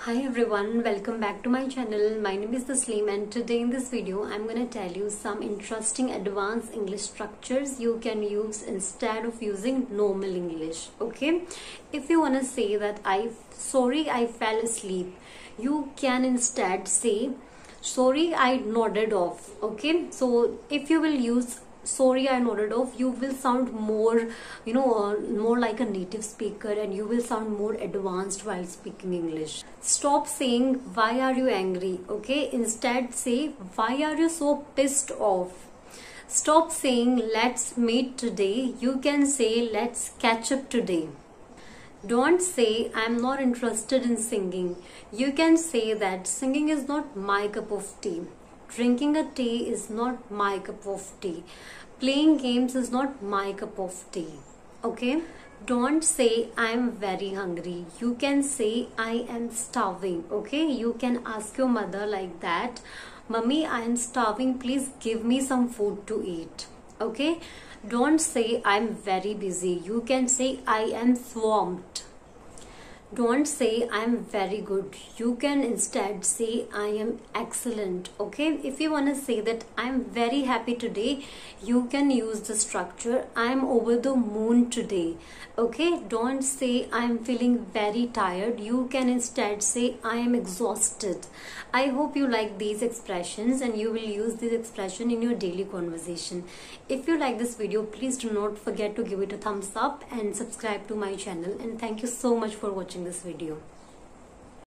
Hi everyone, welcome back to my channel. My name is Tasleem and today in this video I'm going to tell you some interesting advanced English structures you can use instead of using normal English. Okay, if you want to say that I fell asleep, you can instead say sorry I nodded off. Okay, so if you will use sorry I nodded off, you will sound more more like a native speaker and you will sound more advanced while speaking English. Stop saying why are you angry. Okay, instead say why are you so pissed off. Stop saying let's meet today, you can say let's catch up today. Don't say I'm not interested in singing, you can say that singing is not my cup of tea. Drinking a tea is not my cup of tea. Playing games is not my cup of tea. Okay? Don't say I'm very hungry. You can say I am starving. Okay? You can ask your mother like that. Mummy, I am starving. Please give me some food to eat. Okay? Don't say I'm very busy. You can say I am swamped. Don't say I'm very good, you can instead say I am excellent. Okay, if you want to say that I'm very happy today, you can use the structure I'm over the moon today. Okay, don't say I'm feeling very tired, you can instead say I am exhausted. I hope you like these expressions and you will use this expression in your daily conversation. If you like this video, please do not forget to give it a thumbs up and subscribe to my channel, and thank you so much for watching this video.